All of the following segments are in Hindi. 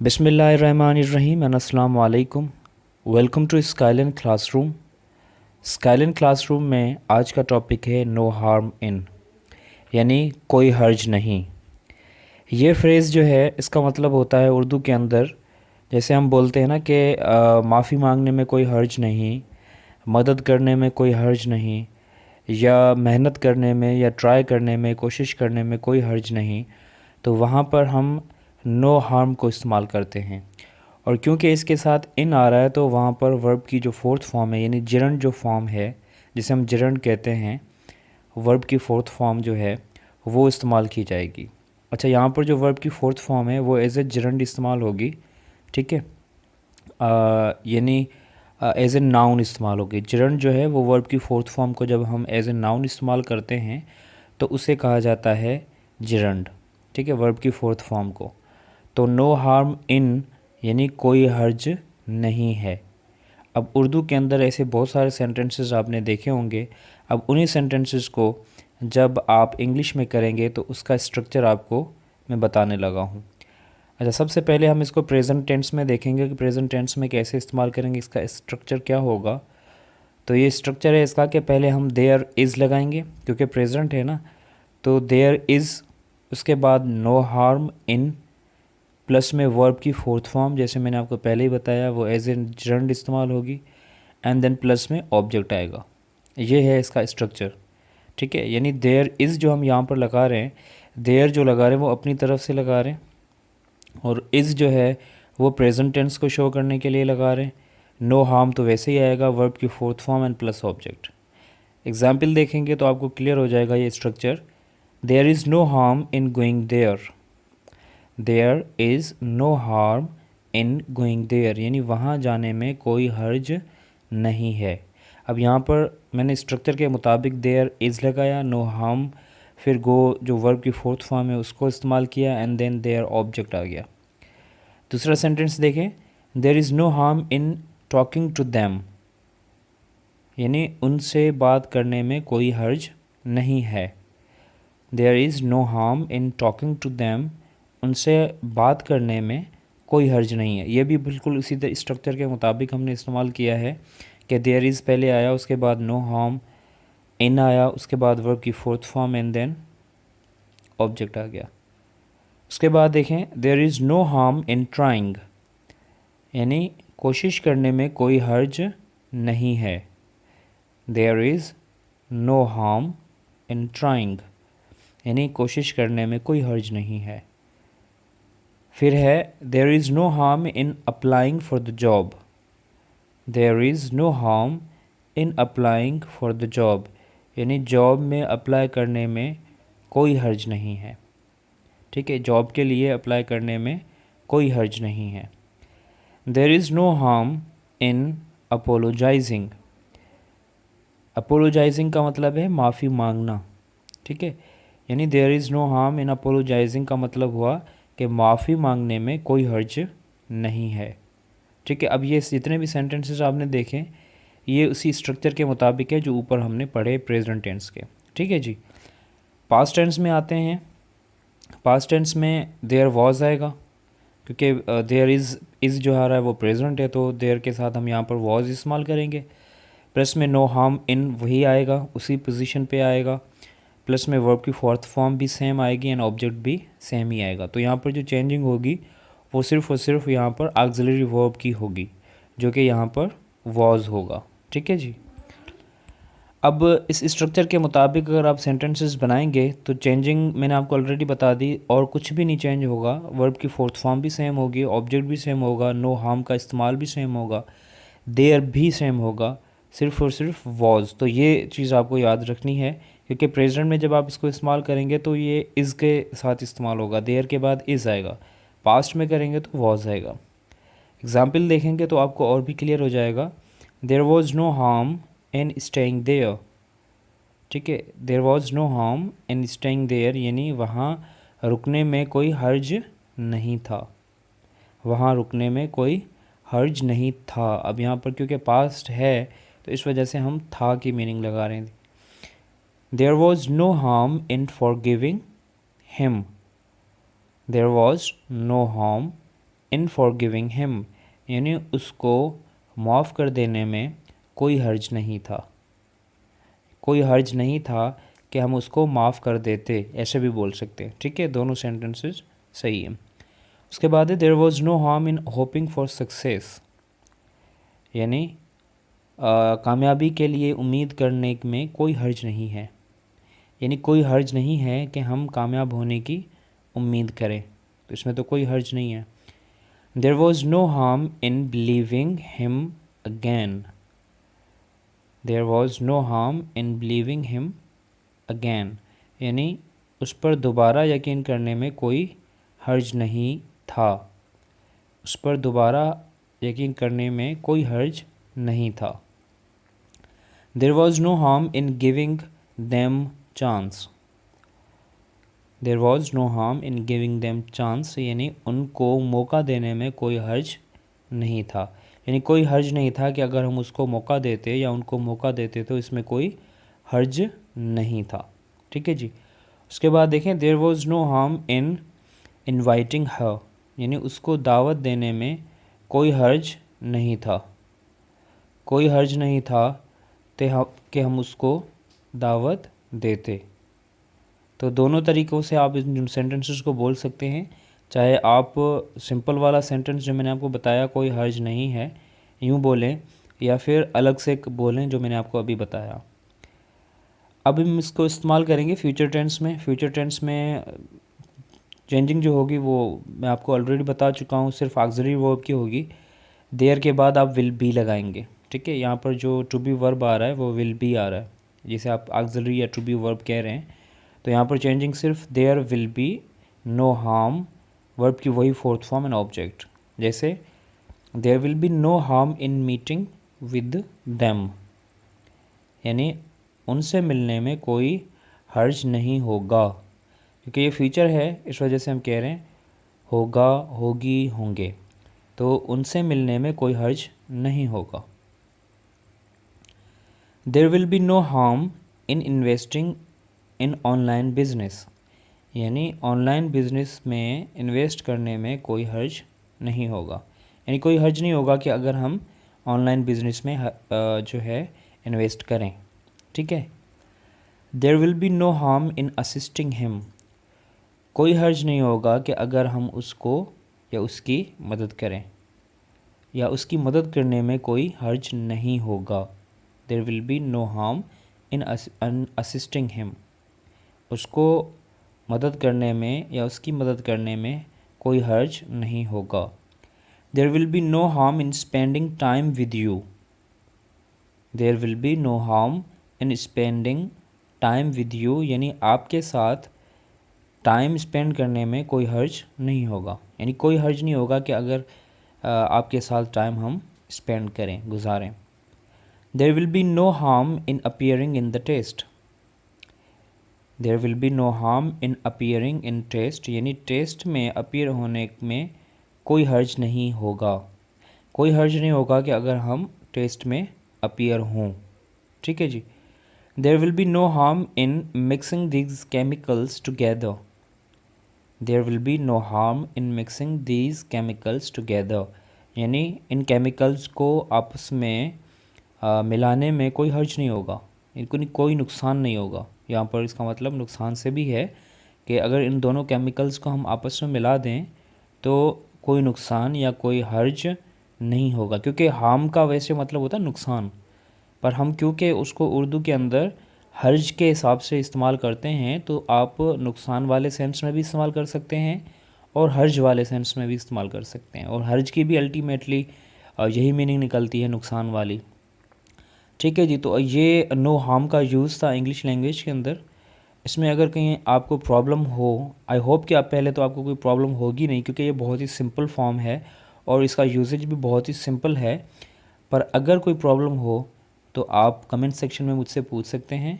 बिस्मिल्लाहिर्रहमानिर्रहीम एंड अस्सलामु अलैकुम। Welcome to Skyline classroom. Skyline classroom में आज का टॉपिक है नो हार्म इन, यानी कोई हर्ज नहीं। ये फ्रेज़ जो है इसका मतलब होता है उर्दू के अंदर, जैसे हम बोलते हैं ना कि माफ़ी मांगने में कोई हर्ज नहीं, मदद करने में कोई हर्ज नहीं, या मेहनत करने में या ट्राई करने में कोशिश करने में कोई हर्ज नहीं, तो वहाँ पर हम नो हार्म को इस्तेमाल करते हैं। और क्योंकि इसके साथ इन आ रहा है तो वहाँ पर वर्ब की जो फोर्थ फॉर्म है, यानी जिरंड जो फॉर्म है जिसे हम जिरंड कहते हैं, वर्ब की फोर्थ फॉर्म जो है वो इस्तेमाल की जाएगी। अच्छा, यहाँ पर जो वर्ब की फोर्थ फॉर्म है वो एज ए जिरंड इस्तेमाल होगी, ठीक है, यानी एज ए नाउन इस्तेमाल होगी। जिरंड जो है वो वर्ब की फोर्थ फॉर्म को जब हम एज ए नाउन इस्तेमाल करते हैं तो उसे कहा जाता है जिरंड, ठीक है, वर्ब की फोर्थ फॉर्म को। तो नो हार्म इन यानी कोई हर्ज नहीं है। अब उर्दू के अंदर ऐसे बहुत सारे सेंटेंसेस आपने देखे होंगे। अब उन्हीं सेंटेंसेस को जब आप इंग्लिश में करेंगे तो उसका स्ट्रक्चर आपको मैं बताने लगा हूँ। अच्छा, सबसे पहले हम इसको प्रेजेंट टेंस में देखेंगे कि प्रेजेंट टेंस में कैसे इस्तेमाल करेंगे, इसका स्ट्रक्चर क्या होगा। तो ये स्ट्रक्चर है इसका कि पहले हम देयर इज़ लगाएंगे क्योंकि प्रेजेंट है ना, तो देयर इज़, उसके बाद नो हार्म इन, प्लस में वर्ब की फोर्थ फॉर्म जैसे मैंने आपको पहले ही बताया वो एज एन जर्नड इस्तेमाल होगी, एंड देन प्लस में ऑब्जेक्ट आएगा। ये है इसका स्ट्रक्चर, ठीक है। यानी देयर इज़ जो हम यहाँ पर लगा रहे हैं, देयर जो लगा रहे हैं वो अपनी तरफ से लगा रहे हैं, और इज़ जो है वो प्रेजेंट टेंस को शो करने के लिए लगा रहे हैं। नो हार्म तो वैसे ही आएगा, वर्ब की fourth form and plus object. Example देखेंगे तो आपको क्लियर हो जाएगा ये structure. There is no harm in going there, there is no harm in going there, यानी वहाँ जाने में कोई हर्ज नहीं है। अब यहाँ पर मैंने स्ट्रक्चर के मुताबिक देयर इज़ लगाया, नो हार्म, फिर गो जो वर्ब की फोर्थ फॉर्म है उसको इस्तेमाल किया, एंड देन देयर ऑब्जेक्ट आ गया। दूसरा सेंटेंस देखें, there is no harm in talking to them, यानी उनसे बात करने में कोई हर्ज नहीं है। There is no harm in talking to them, उनसे बात करने में कोई हर्ज नहीं है। ये भी बिल्कुल उसी स्ट्रक्चर के मुताबिक हमने इस्तेमाल किया है कि देयर इज़ पहले आया, उसके बाद नो हार्म इन आया, उसके बाद वर्ब की fourth form and then object आ गया। उसके बाद देखें, there is no harm in trying, यानी कोशिश करने में कोई हर्ज नहीं है। There is no harm in trying, यानी कोशिश करने में कोई हर्ज नहीं है। फिर है there is no harm in applying for the job, there is no harm in applying for the job, यानी जॉब में अप्लाई करने में कोई हर्ज नहीं है, ठीक है, जॉब के लिए अप्लाई करने में कोई हर्ज नहीं है। There is no harm in apologising, apologising का मतलब है माफ़ी मांगना, ठीक है, यानी there is no harm in apologising का मतलब हुआ कि माफ़ी मांगने में कोई हर्ज नहीं है, ठीक है। अब ये जितने भी सेंटेंसेस आपने देखे ये उसी स्ट्रक्चर के मुताबिक है जो ऊपर हमने पढ़े प्रेजेंट टेंस के, ठीक है जी। पास्ट टेंस में आते हैं। पास्ट टेंस में देयर वाज आएगा क्योंकि देयर इज़ जो आ रहा है वो प्रेजेंट है, तो देयर के साथ हम यहाँ पर वाज इस्तेमाल करेंगे। प्लस में नो हार्म इन वही आएगा, उसी पोजीशन पे आएगा। प्लस में वर्ब की फोर्थ फॉर्म भी सेम आएगी एंड ऑब्जेक्ट भी सेम ही आएगा। तो यहाँ पर जो चेंजिंग होगी वो सिर्फ और सिर्फ यहाँ पर ऑक्सिलरी वर्ब की होगी जो कि यहाँ पर वॉज होगा, ठीक है जी। अब इस स्ट्रक्चर के मुताबिक अगर आप सेंटेंसेस बनाएंगे तो चेंजिंग मैंने आपको ऑलरेडी बता दी, और कुछ भी नहीं चेंज होगा। वर्ब की फोर्थ फॉर्म भी सेम होगी, ऑब्जेक्ट भी सेम होगा, नो हार्म का इस्तेमाल भी सेम होगा, देयर भी सेम होगा, सिर्फ और सिर्फ वॉज। तो ये चीज़ आपको याद रखनी है क्योंकि प्रेजेंट में जब आप इसको इस्तेमाल करेंगे तो ये इज़ के साथ इस्तेमाल होगा, देयर के बाद इज़ आएगा। पास्ट में करेंगे तो वॉज आएगा। एग्जाम्पल देखेंगे तो आपको और भी क्लियर हो जाएगा। There was no harm in staying there, ठीक है, there was no harm in staying there, यानी वहाँ रुकने में कोई हर्ज नहीं था, वहाँ रुकने में कोई हर्ज नहीं था। अब यहाँ पर क्योंकि पास्ट है तो इस वजह से हम था की मीनिंग लगा रहे हैं। There was no harm in forgiving him, there was no harm in forgiving him, यानी उसको माफ़ कर देने में कोई हर्ज नहीं था। कोई हर्ज नहीं था कि हम उसको माफ़ कर देते, ऐसे भी बोल सकते हैं। ठीक है, दोनों सेंटेंसेस सही है। उसके बाद है there was no harm in hoping for success, यानी कामयाबी के लिए उम्मीद करने में कोई हर्ज नहीं है। यानी कोई हर्ज नहीं है कि हम कामयाब होने की उम्मीद करें, तो इसमें तो कोई हर्ज नहीं है। There was no harm in believing him again. There was no harm in believing him again, यानी उस पर दोबारा यकीन करने में कोई हर्ज नहीं था। उस पर दोबारा यकीन करने में कोई हर्ज नहीं था। There was no harm in giving them chance. There was no harm in giving them chance, यानी उनको मौका देने में कोई हर्ज नहीं था। यानी कोई हर्ज नहीं था कि अगर हम उसको मौका देते या उनको मौका देते तो इसमें कोई हर्ज नहीं था। ठीक है जी। उसके बाद देखें there was no harm in inviting her, यानी उसको दावत देने में कोई हर्ज नहीं था। कोई हर्ज नहीं था कि हम उसको दावत देते। तो दोनों तरीक़ों से आप इन सेंटेंसेस को बोल सकते हैं। चाहे आप सिंपल वाला सेंटेंस जो मैंने आपको बताया कोई हर्ज नहीं है यूँ बोलें, या फिर अलग से बोलें जो मैंने आपको अभी बताया। अब हम इसको इस्तेमाल करेंगे फ्यूचर टेंस में। फ्यूचर टेंस में चेंजिंग जो होगी वो मैं आपको ऑलरेडी बता चुका हूँ, सिर्फ ऑक्सिलरी वर्ब की होगी। देयर के बाद आप विल बी लगाएंगे। ठीक है, यहाँ पर जो टू बी वर्ब आ रहा है वो विल बी आ रहा है, जिसे आप ऑक्सिलरी या टू बी वर्ब कह रहे हैं। तो यहाँ पर चेंजिंग सिर्फ there will be no harm, verb की वही फोर्थ फॉर्म एंड ऑब्जेक्ट। जैसे there will be no harm in meeting with them, यानी उनसे मिलने में कोई हर्ज नहीं होगा। क्योंकि ये फ्यूचर है इस वजह से हम कह रहे हैं होगा, होगी, होंगे, तो उनसे मिलने में कोई हर्ज नहीं होगा। There will be no harm in investing in online business, यानी ऑनलाइन बिजनेस में इन्वेस्ट करने में कोई हर्ज नहीं होगा। यानी कोई हर्ज नहीं होगा कि अगर हम ऑनलाइन बिजनेस में जो है इन्वेस्ट करें। ठीक है। There will be no harm in assisting him, कोई हर्ज नहीं होगा कि अगर हम उसको या उसकी मदद करें, या उसकी मदद करने में कोई हर्ज नहीं होगा। There will be no harm in assisting him, उसको मदद करने में या उसकी मदद करने में कोई हर्ज नहीं होगा। There will be no harm in spending time with you. There will be no harm in spending time with you, यानी आपके साथ टाइम स्पेंड करने में कोई हर्ज नहीं होगा। यानी कोई हर्ज नहीं होगा कि अगर आपके साथ टाइम हम स्पेंड करें, गुजारें। There will be no harm in appearing in the test. There will be no harm in appearing in test, यानी टेस्ट में अपीयर होने में कोई हर्ज नहीं होगा। कोई हर्ज नहीं होगा कि अगर हम टेस्ट में अपीयर हों। ठीक है जी। There will be no harm in mixing these chemicals together. There will be no harm in mixing these chemicals together, यानी इन केमिकल्स को आपस में मिलाने में कोई हर्ज नहीं होगा, इनको कोई नुकसान नहीं होगा। यहाँ पर इसका मतलब नुकसान से भी है कि अगर इन दोनों केमिकल्स को हम आपस में मिला दें तो कोई नुकसान या कोई हर्ज नहीं होगा। क्योंकि हार्म का वैसे मतलब होता है नुकसान, पर हम क्योंकि उसको उर्दू के अंदर हर्ज के हिसाब से इस्तेमाल करते हैं तो आप नुकसान वाले सेंस में भी इस्तेमाल कर सकते हैं और हर्ज वाले सेंस में भी इस्तेमाल कर सकते हैं, और हर्ज की भी अल्टीमेटली यही मीनिंग निकलती है, नुकसान वाली। ठीक है जी। तो ये नो हार्म का यूज़ था इंग्लिश लैंग्वेज के अंदर। इसमें अगर कहीं आपको प्रॉब्लम हो, आई होप कि आप पहले तो आपको कोई प्रॉब्लम होगी नहीं, क्योंकि ये बहुत ही सिंपल फॉर्म है और इसका यूजेज भी बहुत ही सिंपल है। पर अगर कोई प्रॉब्लम हो तो आप कमेंट सेक्शन में मुझसे पूछ सकते हैं,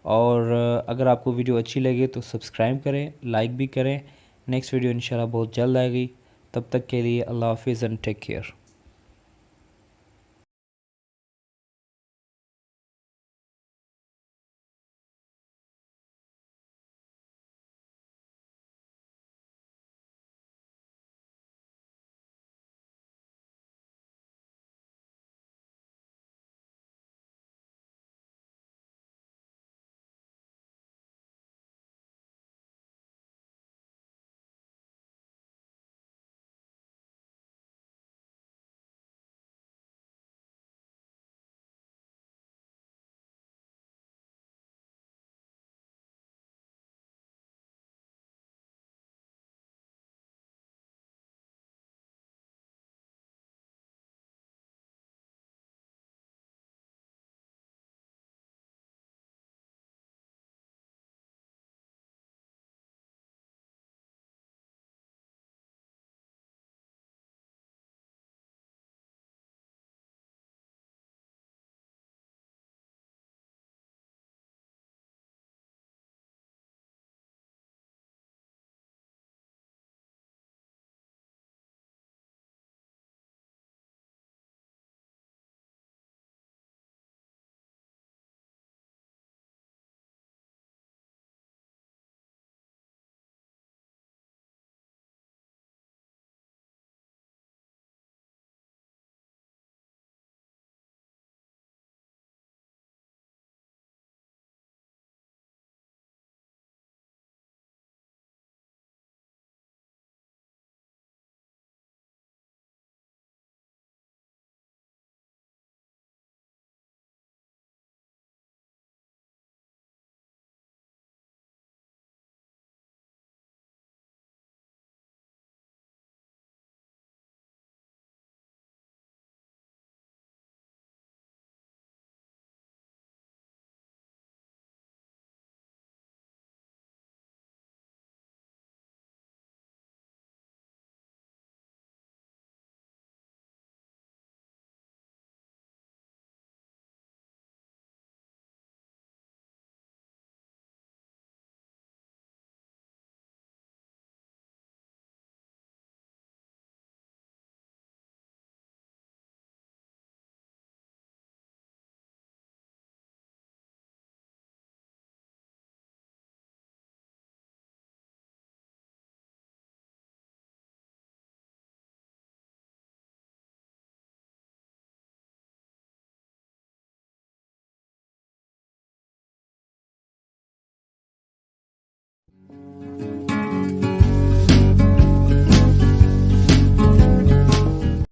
और अगर आपको वीडियो अच्छी लगे तो सब्सक्राइब करें, लाइक भी करें। नेक्स्ट वीडियो इंशाल्लाह बहुत जल्द आएगी। तब तक के लिए अल्लाह हाफिज़ एंड टेक केयर।